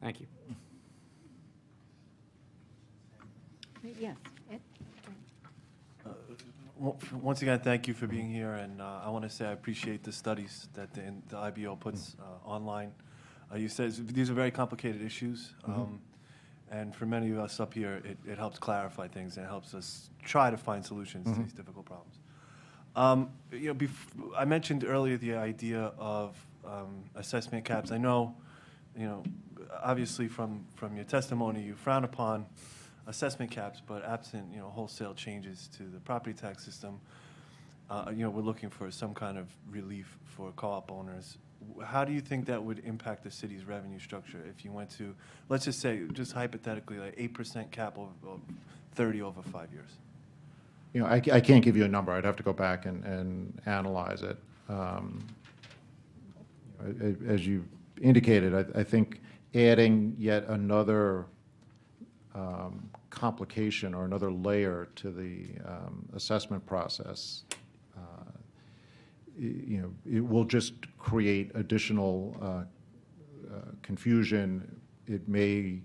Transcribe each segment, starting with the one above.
Thank you. Yes. Ed? Once again, thank you for being here, and I want to say I appreciate the studies that the IBO puts online. You said these are very complicated issues, and for many of us up here, it helps clarify things and it helps us try to find solutions to these difficult problems. I mentioned earlier the idea of assessment caps. I know, obviously from your testimony, you frown upon assessment caps, but absent, wholesale changes to the property tax system, we're looking for some kind of relief for co-op owners. How do you think that would impact the city's revenue structure if you went to, let's just say, just hypothetically, like 8% cap of 30 over 5 years? I can't give you a number. I'd have to go back and analyze it. As you indicated, I think adding yet another complication or another layer to the assessment process, it will just create additional confusion. It may,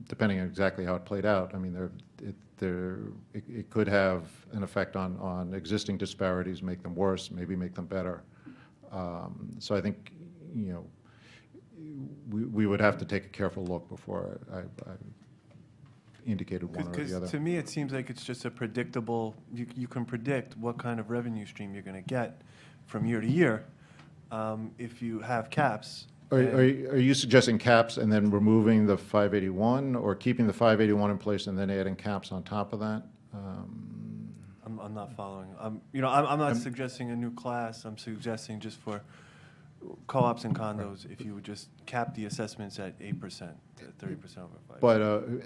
depending on exactly how it played out, I mean, it could have an effect on existing disparities, make them worse, maybe make them better. So I think, we would have to take a careful look before I indicated one or the other. Because to me, it seems like it's just a predictable, you can predict what kind of revenue stream you're going to get from year to year if you have caps. Are you suggesting caps and then removing the 581, or keeping the 581 in place and then adding caps on top of that? I'm not following. I'm not suggesting a new class. I'm suggesting just for co-ops and condos, if you would just cap the assessments at 8%, 30% over 5. But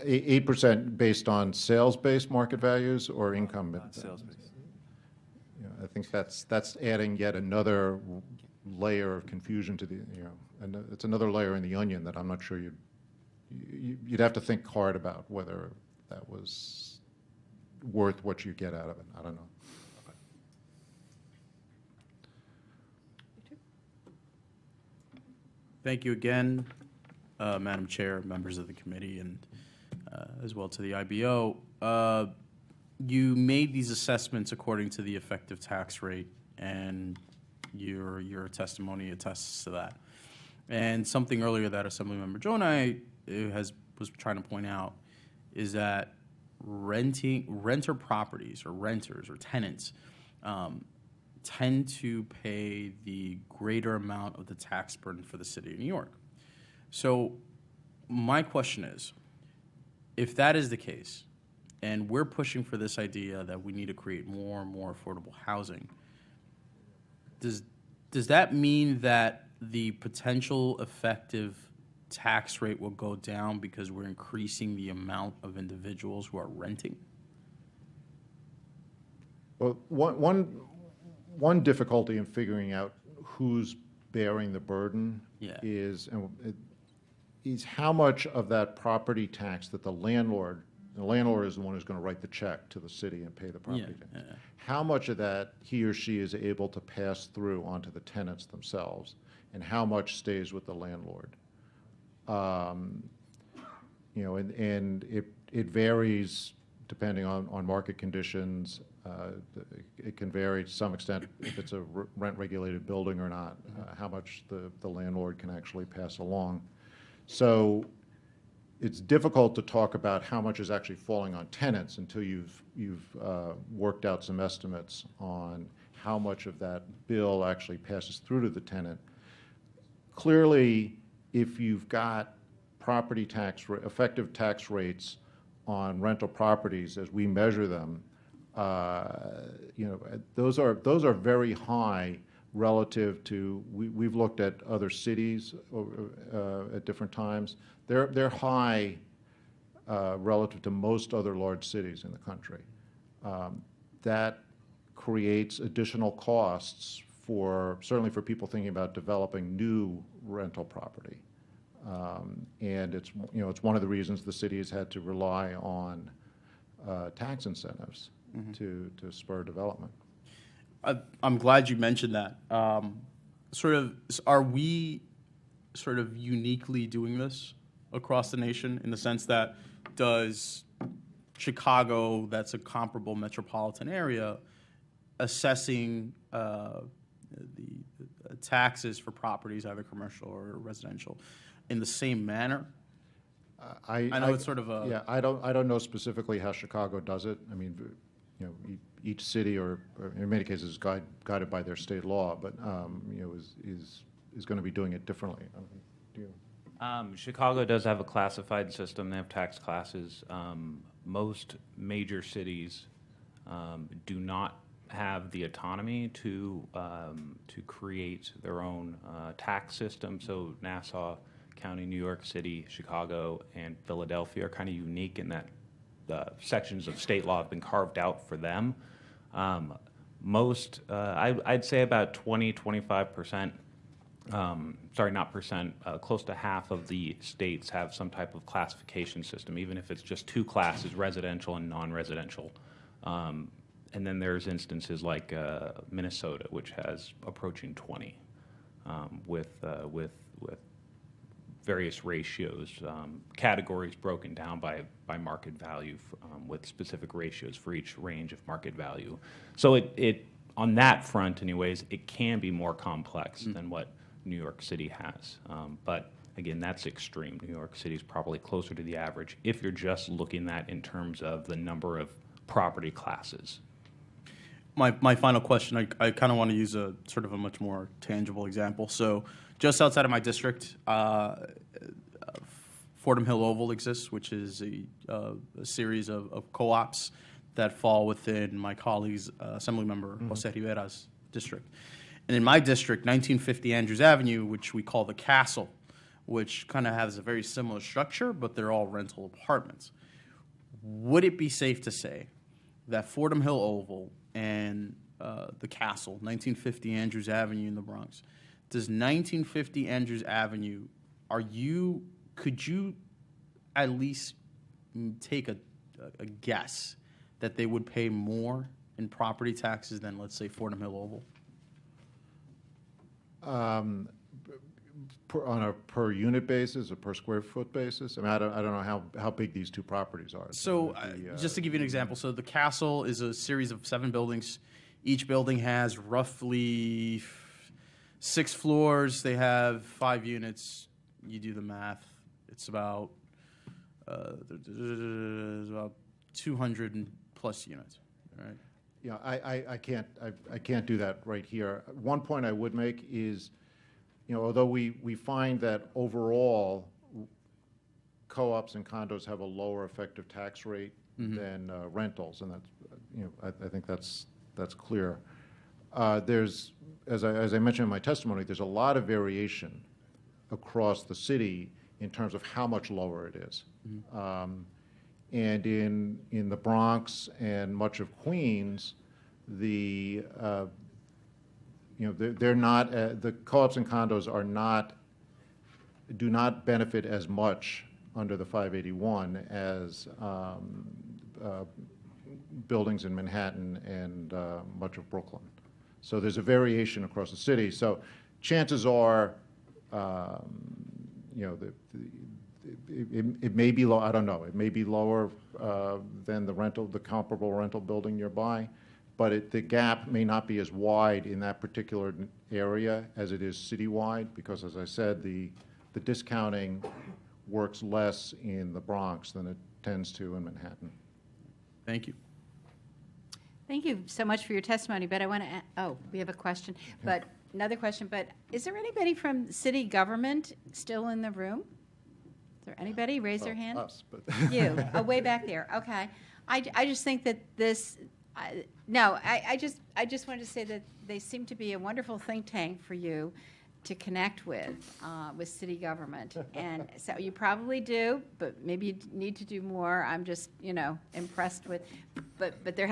8% based on sales-based market values or income? Not sales-based. I think that's adding yet another layer of confusion to the, and it's another layer in the onion that I'm not sure you'd have to think hard about whether that was worth what you get out of it. I don't know. Thank you again, Madam Chair, members of the committee, and as well to the IBO. You made these assessments according to the effective tax rate, and your testimony attests to that. And something earlier that Assemblymember Jonai was trying to point out is that renter properties or renters or tenants tend to pay the greater amount of the tax burden for the city of New York. So my question is, if that is the case, and we're pushing for this idea that we need to create more and more affordable housing, does that mean that the potential effective tax rate will go down because we're increasing the amount of individuals who are renting? Well, one difficulty in figuring out who's bearing the burden is how much of that property tax that the landlord is the one who's going to write the check to the city and pay the property tax. How much of that he or she is able to pass through onto the tenants themselves, and how much stays with the landlord. And it varies depending on market conditions. It can vary to some extent if it's a rent-regulated building or not, how much the landlord can actually pass along. So it's difficult to talk about how much is actually falling on tenants until you've worked out some estimates on how much of that bill actually passes through to the tenant. Clearly, if you've got property tax, effective tax rates on rental properties as we measure them, those are very high relative to, we've looked at other cities at different times. They're high relative to most other large cities in the country. That creates additional costs certainly for people thinking about developing new rental property. And it's one of the reasons the city has had to rely on tax incentives to spur development. I'm glad you mentioned that. Are we sort of uniquely doing this across the nation in the sense that does Chicago, that's a comparable metropolitan area, assessing the taxes for properties, either commercial or residential, in the same manner? I know it's sort of a... Yeah, I don't know specifically how Chicago does it. I mean, each city, or in many cases, is guided by their state law, but, is going to be doing it differently. Do you? Chicago does have a classified system. They have tax classes. Most major cities do not have the autonomy to create their own tax system. So Nassau County, New York City, Chicago, and Philadelphia are kind of unique in that sections of state law have been carved out for them. I'd say about 25%, sorry, not percent, close to half of the states have some type of classification system, even if it's just two classes, residential and non-residential. And then there's instances like Minnesota, which has approaching 20, with various ratios, categories broken down by market value, with specific ratios for each range of market value. So it on that front, anyways, it can be more complex than what New York City has. But again, that's extreme. New York City is probably closer to the average if you're just looking at in terms of the number of property classes. My final question, I kind of want to use a sort of a much more tangible example. So just outside of my district, Fordham Hill Oval exists, which is a series of co-ops that fall within my colleague's Assemblymember Jose Rivera's district. And in my district, 1950 Andrews Avenue, which we call the Castle, which kind of has a very similar structure, but they're all rental apartments. Would it be safe to say that Fordham Hill Oval and the Castle, 1950 Andrews Avenue in the Bronx, does 1950 Andrews Avenue, could you at least take a guess that they would pay more in property taxes than, let's say, Fordham Hill Oval? On a per unit basis or per square foot basis? I mean, I don't know how big these two properties are. So just to give you an example, so the Castle is a series of 7 buildings. Each building has roughly 6 floors. They have 5 units. You do the math. It's about 200 plus units, right? Yeah, I can't do that right here. One point I would make is, although we find that overall co-ops and condos have a lower effective tax rate than rentals, and that's, I think that's clear. There's, as I mentioned in my testimony, there's a lot of variation across the city in terms of how much lower it is. And in the Bronx and much of Queens, they're not the co-ops and condos do not benefit as much under the 581 as buildings in Manhattan and much of Brooklyn. So there's a variation across the city. So chances are, it may be low. I don't know. It may be lower than the comparable rental building nearby, but the gap may not be as wide in that particular area as it is citywide, because, as I said, the discounting works less in the Bronx than it tends to in Manhattan. Thank you. Thank you so much for your testimony, but I want to, we have a question, but another question, but is there anybody from city government still in the room? Is there anybody? Raise their hand. Us, but You, way back there. Okay. I just think that this, I just wanted to say that they seem to be a wonderful think tank for you to connect with city government. And so you probably do, but maybe you need to do more. I'm just, impressed with, but there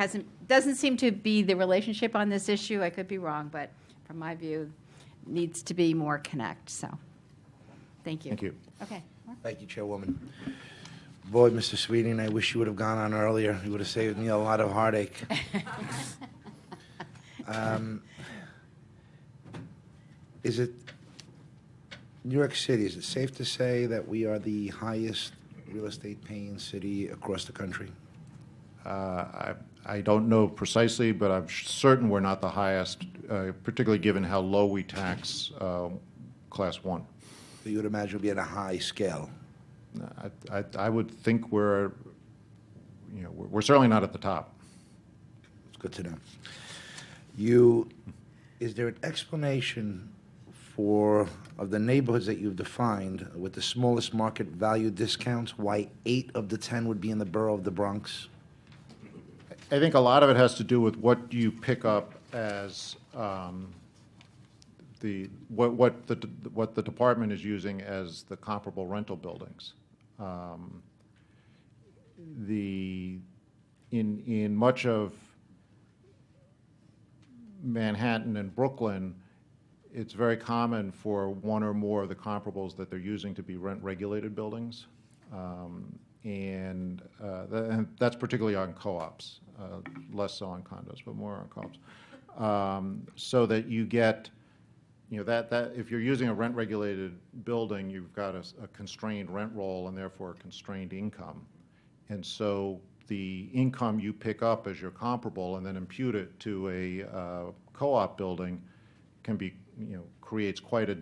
doesn't seem to be the relationship on this issue. I could be wrong, but from my view, needs to be more connect. So, thank you. Thank you. Okay. Thank you, Chairwoman. Boy, Mr. Sweeting, I wish you would have gone on earlier. You would have saved me a lot of heartache. Is it New York City, is it safe to say that we are the highest real estate paying city across the country? I don't know precisely, but I'm certain we're not the highest, particularly given how low we tax Class 1. So you would imagine we'd be at a high scale. I would think we're certainly not at the top. It's good to know. Is there an explanation of the neighborhoods that you've defined with the smallest market value discounts, why 8 of the 10 would be in the borough of the Bronx? I think a lot of it has to do with what you pick up as what the department is using as the comparable rental buildings. In much of Manhattan and Brooklyn, it's very common for one or more of the comparables that they're using to be rent-regulated buildings. And that's particularly on co-ops, less so on condos, but more on co-ops. So that you get, that if you're using a rent-regulated building, you've got a constrained rent roll and therefore a constrained income. And so the income you pick up as your comparable and then impute it to a co-op building can be, creates quite a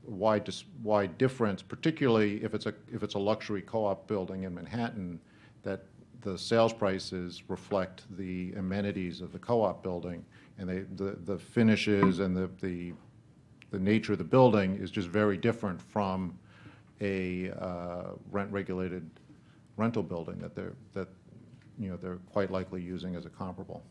wide difference, particularly if it's a luxury co-op building in Manhattan, that the sales prices reflect the amenities of the co-op building, and the finishes and the nature of the building is just very different from a rent-regulated rental building that they're quite likely using as a comparable.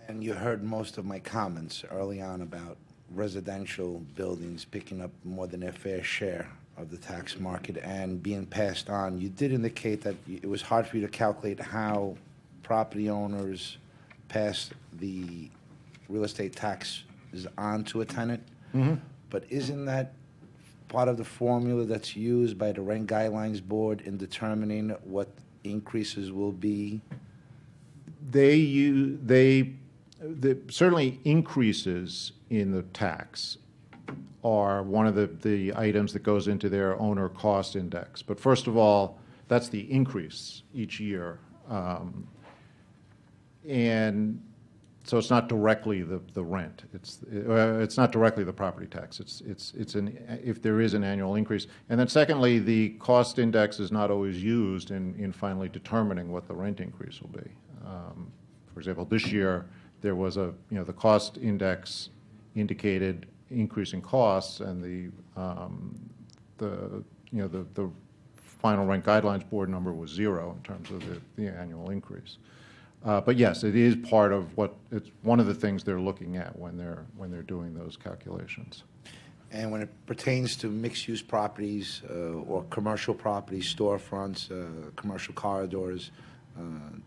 And you heard most of my comments early on about residential buildings picking up more than their fair share of the tax market and being passed on. You did indicate that it was hard for you to calculate how property owners pass the real estate taxes on to a tenant. Mm-hmm. But isn't that part of the formula that's used by the Rent Guidelines Board in determining what increases will be? Certainly increases in the tax are one of the items that goes into their owner cost index. But first of all, that's the increase each year. And so it's not directly the rent. It's not directly the property tax. If there is an annual increase. And then secondly, the cost index is not always used in finally determining what the rent increase will be. For example, this year there was the cost index indicated increasing costs, and the final Rent Guidelines Board number was 0 in terms of the annual increase. But yes, it is part of it's one of the things they're looking at when they're doing those calculations. And when it pertains to mixed-use properties or commercial properties, storefronts, commercial corridors,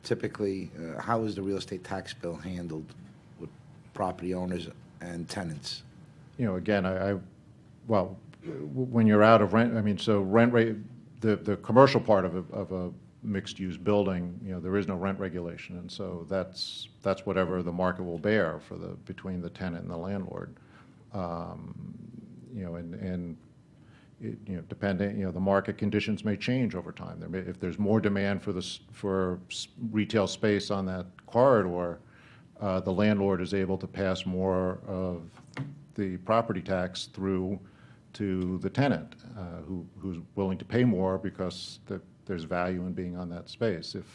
typically, how is the real estate tax bill handled with property owners and tenants? Again, when you're out of rent, so rent rate, the commercial part of a mixed-use building, there is no rent regulation, and so that's whatever the market will bear between the tenant and the landlord. Depending, the market conditions may change over time. If there's more demand for retail space on that corridor, the landlord is able to pass more of the property tax through to the tenant, who's willing to pay more because there's value in being on that space. If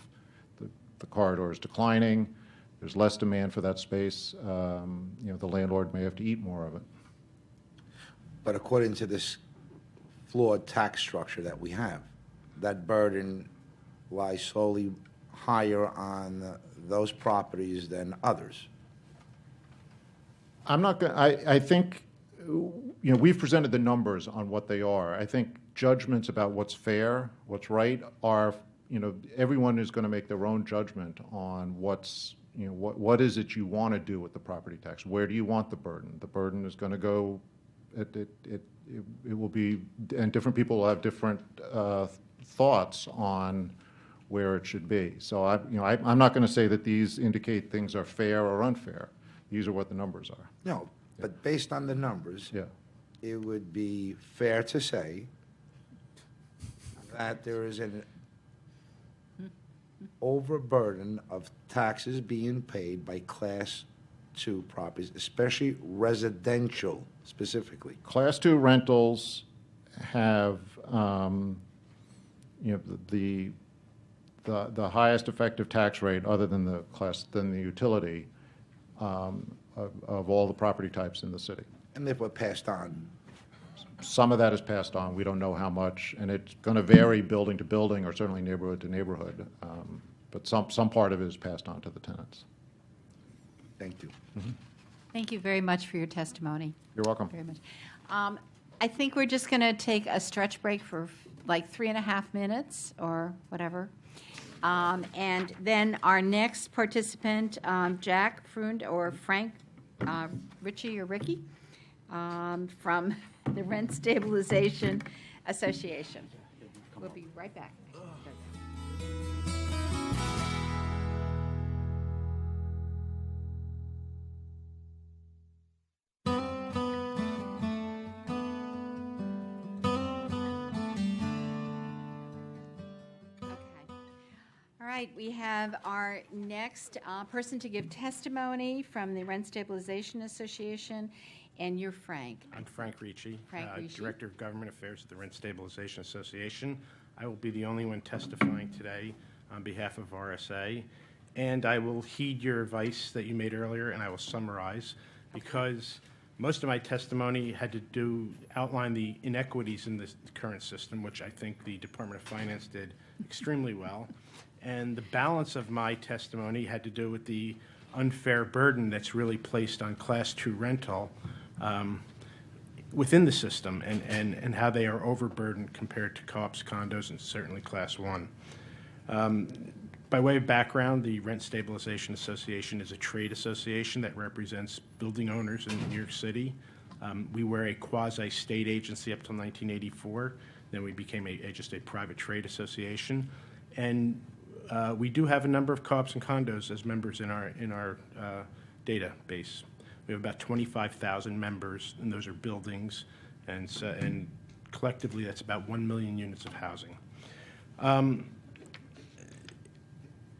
the corridor is declining, there's less demand for that space, the landlord may have to eat more of it. But according to this flawed tax structure that we have, that burden lies solely higher on those properties than others. I'm not going. I think we've presented the numbers on what they are. I think judgments about what's fair, what's right, are everyone is going to make their own judgment on what is it you want to do with the property tax. Where do you want the burden? The burden is going to go. It will be, and different people will have different thoughts on where it should be. So I'm not going to say that these indicate things are fair or unfair. These are what the numbers are. No, but based on the numbers, Yeah. it would be fair to say that there is an overburden of taxes being paid by Class 2 properties, especially residential specifically. Class 2 rentals have, the highest effective tax rate, other than the utility, of all the property types in the city. And if we're passed on, Some of that is passed on. We don't know how much, and it's going to vary building to building, or certainly neighborhood to neighborhood. But some part of it is passed on to the tenants. thank you. Thank you very much for your testimony. You're welcome. Very much. I think we're just going to take a stretch break for like 3.5 minutes or whatever. And then our next participant, Jack Frund or Frank Ritchie or Ricky, from the Rent Stabilization Association. We'll be right back. All right, we have our next person to give testimony from the Rent Stabilization Association, and you're Frank. I'm Frank Ricci, Frank Ricci. Director of Government Affairs at the Rent Stabilization Association. I will be the only one testifying today on behalf of RSA, and I will heed your advice that you made earlier, and I will summarize, because most of my testimony had to outline the inequities in the current system, which I think the Department of Finance did extremely well. And the balance of my testimony had to do with the unfair burden that's really placed on Class 2 rental within the system, and how they are overburdened compared to co-ops, condos, and certainly Class 1. By way of background, the Rent Stabilization Association is a trade association that represents building owners in New York City. We were a quasi-state agency up till 1984. Then we became just a private trade association. And we do have a number of co-ops and condos as members in our database. We have about 25,000 members, and those are buildings, and collectively that's about 1 million units of housing.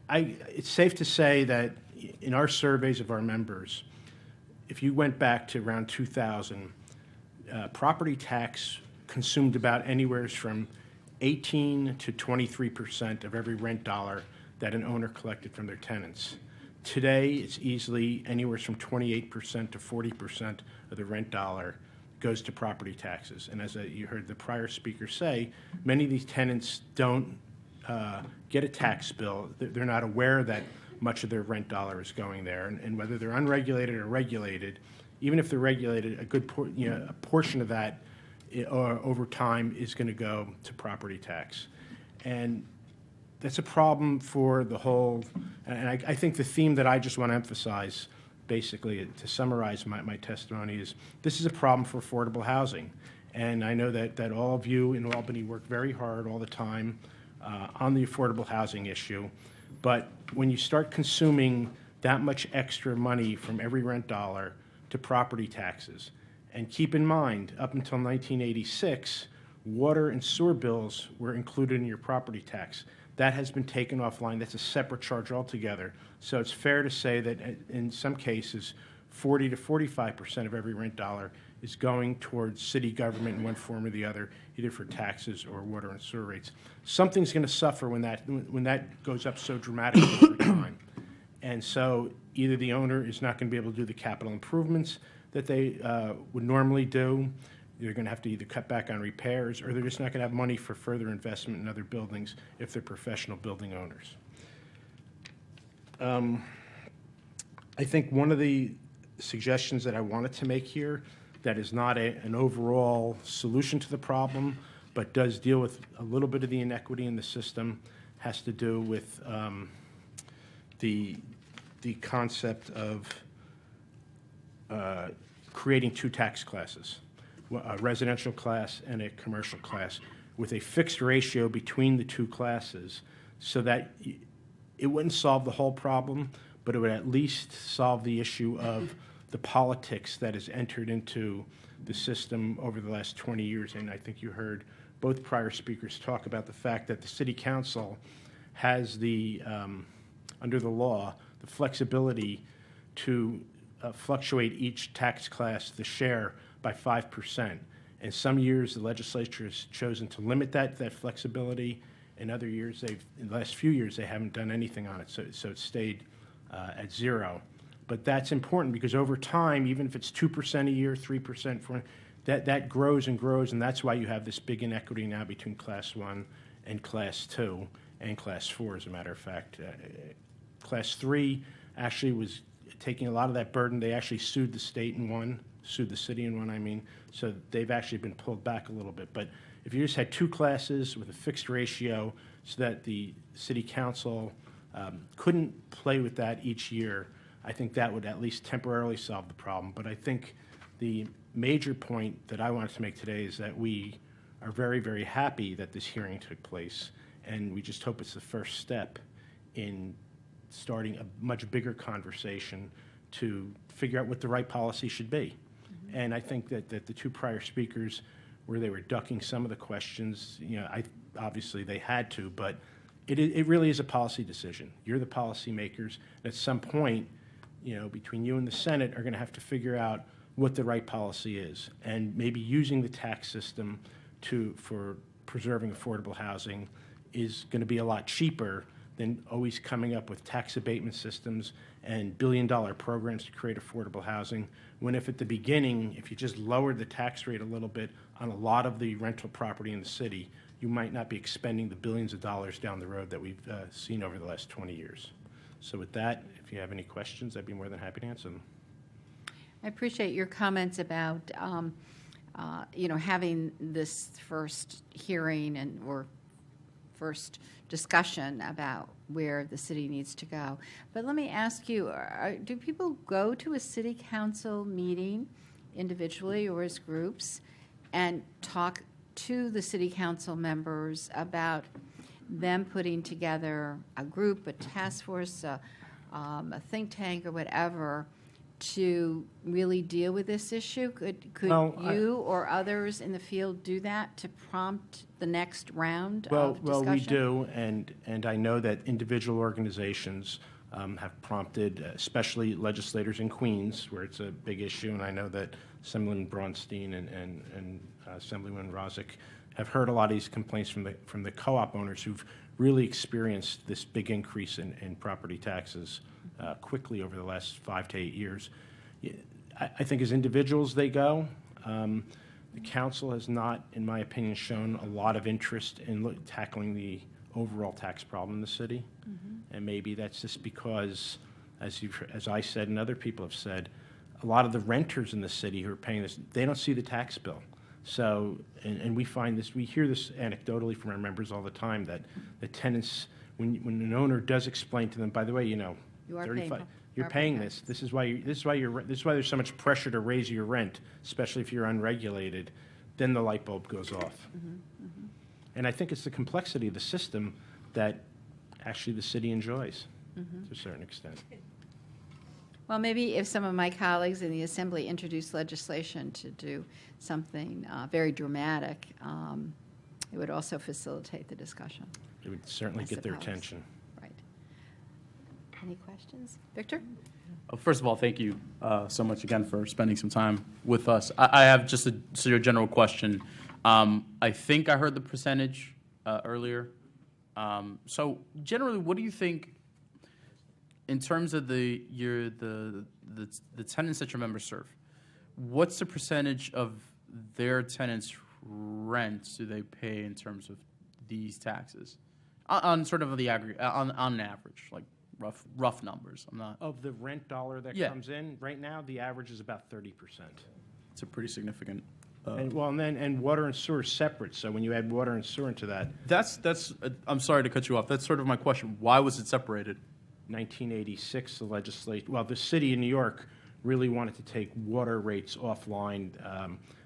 It's safe to say that in our surveys of our members, if you went back to around 2000, property tax consumed about anywhere from 18 to 23% of every rent dollar that an owner collected from their tenants. Today, it's easily anywhere from 28% to 40% of the rent dollar goes to property taxes. And as you heard the prior speaker say, many of these tenants don't get a tax bill. They're not aware that much of their rent dollar is going there. And whether they're unregulated or regulated, even if they're regulated, a portion of that over time is going to go to property tax. And that's a problem for the whole, and I think the theme that I just want to emphasize, basically, to summarize my testimony, is this is a problem for affordable housing. And I know that all of you in Albany work very hard all the time on the affordable housing issue. But when you start consuming that much extra money from every rent dollar to property taxes, and keep in mind, up until 1986, water and sewer bills were included in your property tax. That has been taken offline. That's a separate charge altogether. So it's fair to say that in some cases, 40 to 45% of every rent dollar is going towards city government in one form or the other, either for taxes or water and sewer rates. Something's going to suffer when that goes up so dramatically over time. And so either the owner is not going to be able to do the capital improvements that they would normally do. They're going to have to either cut back on repairs, or they're just not going to have money for further investment in other buildings if they're professional building owners. I think one of the suggestions that I wanted to make here that is not an overall solution to the problem, but does deal with a little bit of the inequity in the system, has to do with the concept of creating two tax classes, a residential class and a commercial class, with a fixed ratio between the two classes so that it wouldn't solve the whole problem, but it would at least solve the issue of the politics that has entered into the system over the last 20 years. And I think you heard both prior speakers talk about the fact that the city council has the, under the law, the flexibility to fluctuate each tax class, the share, by 5%. And some years, the legislature has chosen to limit that flexibility. In other years, in the last few years, they haven't done anything on it, so it stayed at 0. But that's important because over time, even if it's 2% a year, 3%, that grows and grows, and that's why you have this big inequity now between Class 1 and Class 2 and Class 4, as a matter of fact. Class 3 actually was taking a lot of that burden. They actually sued the state and won, sued the city and won, I mean. So they've actually been pulled back a little bit. But if you just had 2 classes with a fixed ratio so that the city council couldn't play with that each year, I think that would at least temporarily solve the problem. But I think the major point that I wanted to make today is that we are very, very happy that this hearing took place, and we just hope it's the first step in starting a much bigger conversation to figure out what the right policy should be. Mm-hmm. And I think that the 2 prior speakers, where they were ducking some of the questions, obviously they had to, but it really is a policy decision. You're the policy makers. At some point, between you and the Senate are going to have to figure out what the right policy is, and maybe using the tax system for preserving affordable housing is going to be a lot cheaper than always coming up with tax abatement systems and billion-dollar programs to create affordable housing, when if at the beginning, if you just lowered the tax rate a little bit on a lot of the rental property in the city, you might not be expending the billions of dollars down the road that we've seen over the last 20 years. So with that, if you have any questions, I'd be more than happy to answer them. I appreciate your comments about, having this first hearing or first discussion about where the city needs to go. But let me ask you, do people go to a city council meeting individually or as groups and talk to the city council members about them putting together a group, a task force, a think tank or whatever to really deal with this issue? Could you or others in the field do that to prompt the next round of discussion? Well, we do, and I know that individual organizations have prompted, especially legislators in Queens, where it's a big issue, and I know that Assemblyman Braunstein and Assemblyman Rozek have heard a lot of these complaints from the co-op owners who've really experienced this big increase in property taxes quickly over the last 5 to 8 years. I think as individuals they go. The council has not, in my opinion, shown a lot of interest in tackling the overall tax problem in the city. Mm-hmm. And maybe that's just because, as I said and other people have said, a lot of the renters in the city who are paying this, they don't see the tax bill. So, and we find this, we hear this anecdotally from our members all the time, that the tenants, when an owner does explain to them, by the way, you are 35, you're paying this. This is why there's so much pressure to raise your rent, especially if you're unregulated. Then the light bulb goes off. Mm-hmm, mm-hmm. And I think it's the complexity of the system that actually the city enjoys to a certain extent. Well, maybe if some of my colleagues in the Assembly introduce legislation to do something very dramatic, it would also facilitate the discussion. It would certainly get their attention. Right. Any questions? Victor? First of all, thank you so much again for spending some time with us. I have just a general question. I think I heard the percentage earlier. So generally, what do you think in terms of the tenants that your members serve? What's the percentage of their tenants' rents do they pay in terms of these taxes on sort of the aggregate, on average, like rough numbers? I'm not of the rent dollar that comes in right now. The average is about 30%. It's a pretty significant. And water and sewer is separate. So when you add water and sewer into that, that's. I'm sorry to cut you off. That's sort of my question. Why was it separated? 1986, the city of New York really wanted to take water rates offline.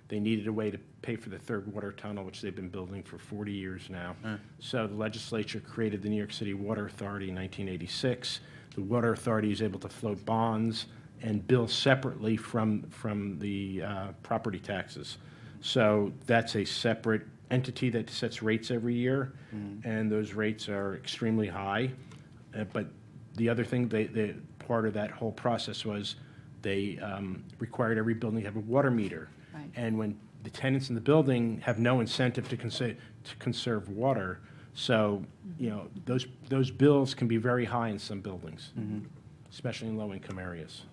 They needed a way to pay for the third water tunnel, which they've been building for 40 years now. So the legislature created the New York City Water Authority in 1986. The Water Authority is able to float bonds and bill separately from the property taxes. So that's a separate entity that sets rates every year, and those rates are extremely high. But the other thing, part of that whole process was they required every building to have a water meter. Right. And when the tenants in the building have no incentive to conserve water, so those bills can be very high in some buildings, especially in low-income areas.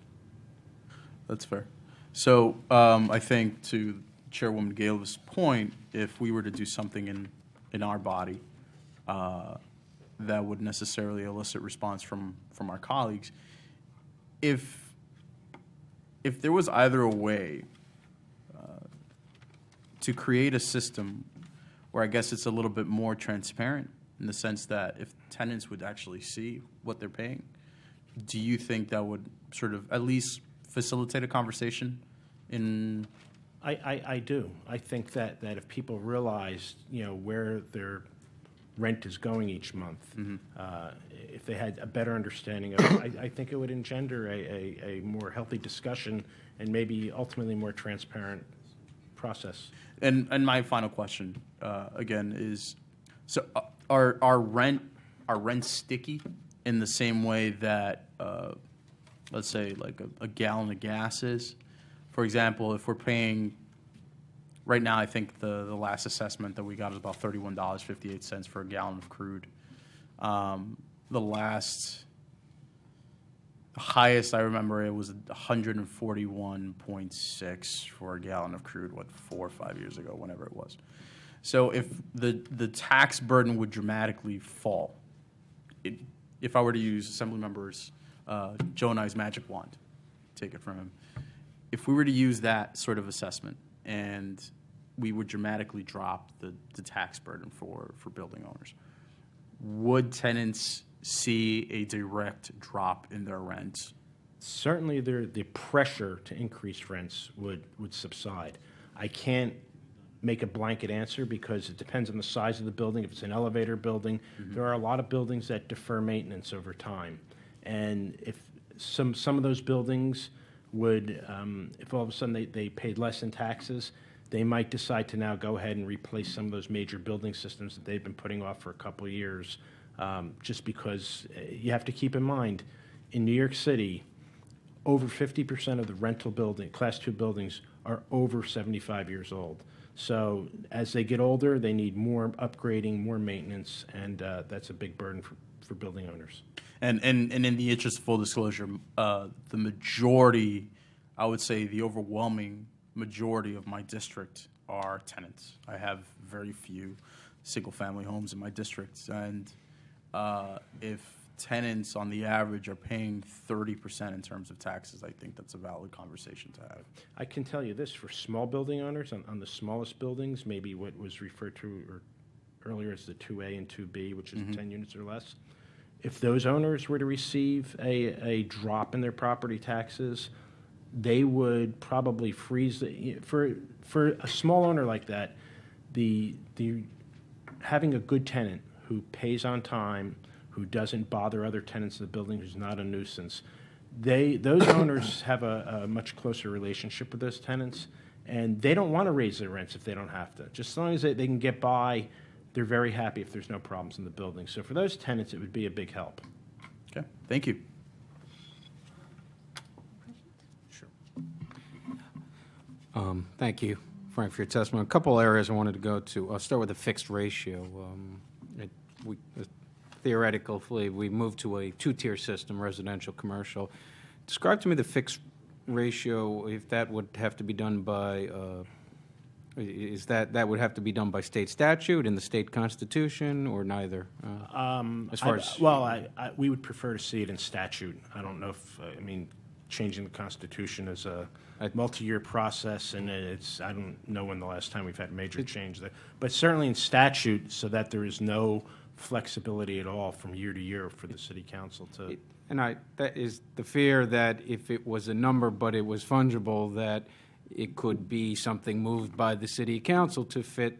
That's fair. So I think to Chairwoman Gale's point, if we were to do something in our body that would necessarily elicit response from our colleagues, if there was either a way to create a system where I guess it's a little bit more transparent in the sense that if tenants would actually see what they're paying, do you think that would sort of at least facilitate a conversation in? I do. I think that if people realized, where their rent is going each month, if they had a better understanding of it, I think it would engender a more healthy discussion and maybe ultimately more transparent process. And my final question, again, is, so are rents sticky in the same way that, let's say, like a gallon of gas is? For example, if we're paying, right now I think the last assessment that we got is about $31.58 for a gallon of crude. The highest I remember, it was 141.6 for a gallon of crude, 4 or 5 years ago, whenever it was. So if the tax burden would dramatically fall, if I were to use Assemblymembers Joe and I's magic wand, take it from him, if we were to use that sort of assessment and we would dramatically drop the tax burden for building owners, would tenants see a direct drop in their rent? Certainly, the pressure to increase rents would subside. I can't make a blanket answer because it depends on the size of the building. If it's an elevator building, there are a lot of buildings that defer maintenance over time. And if some of those buildings would, if all of a sudden they paid less in taxes, they might decide to now go ahead and replace some of those major building systems that they've been putting off for a couple of years. Just because you have to keep in mind, in New York City, over 50% of the rental building, Class 2 buildings, are over 75 years old. So as they get older, they need more upgrading, more maintenance, and that's a big burden for building owners. And in the interest of full disclosure, the majority, I would say the overwhelming majority of my district are tenants. I have very few single-family homes in my district, and if tenants on the average are paying 30% in terms of taxes, I think that's a valid conversation to have. I can tell you this, for small building owners, on the smallest buildings, maybe what was referred to earlier as the 2A and 2B, which is 10 units or less, if those owners were to receive a drop in their property taxes, they would probably freeze for a small owner like that, the having a good tenant who pays on time, who doesn't bother other tenants in the building, who's not a nuisance, those owners have a much closer relationship with those tenants, and they don't want to raise their rents if they don't have to. Just as long as they can get by, they're very happy if there's no problems in the building. So for those tenants, it would be a big help. Okay, thank you. Thank you, Frank, for your testimony. A couple areas I wanted to go to. I'll start with the fixed ratio. Theoretically, we moved to a two-tier system, residential, commercial. Describe to me the fixed ratio, if that would have to be done by, that would have to be done by state statute in the state constitution, or neither? As far as we would prefer to see it in statute. I don't know if, changing the Constitution is a multi-year process, and I don't know when the last time we've had major change there. But certainly in statute, so that there is no flexibility at all from year to year for the city council to. that is the fear that if it was a number but it was fungible, that it could be something moved by the city council to fit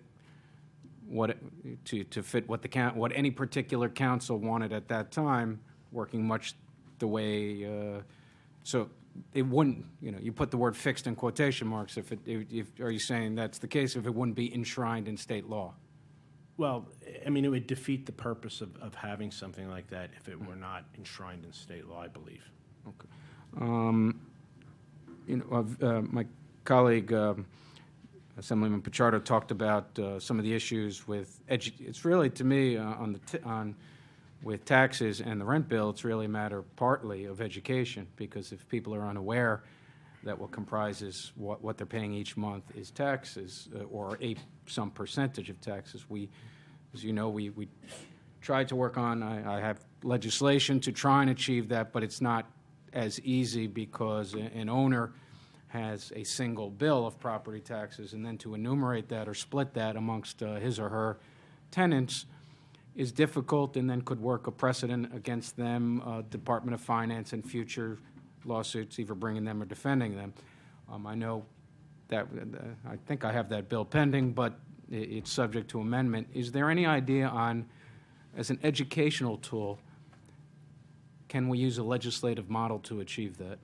what what any particular council wanted at that time, working much the way. So it wouldn't, you put the word fixed in quotation marks. Are you saying that's the case if it wouldn't be enshrined in state law? Well, I mean, it would defeat the purpose of having something like that if it were not enshrined in state law, I believe. Okay. My colleague, Assemblyman Pichardo, talked about some of the issues with it's really, to me, with taxes and the rent bill, it's really a matter partly of education, because if people are unaware that what comprises what they're paying each month is taxes, or some percentage of taxes, as you know, we tried to work on, I have legislation to try and achieve that, but it's not as easy because an owner has a single bill of property taxes, and then to enumerate that or split that amongst his or her tenants is difficult, and then could work a precedent against them, Department of Finance, and future lawsuits, either bringing them or defending them. I know that I think I have that bill pending, but it's subject to amendment. Is there any idea on, as an educational tool, can we use a legislative model to achieve that?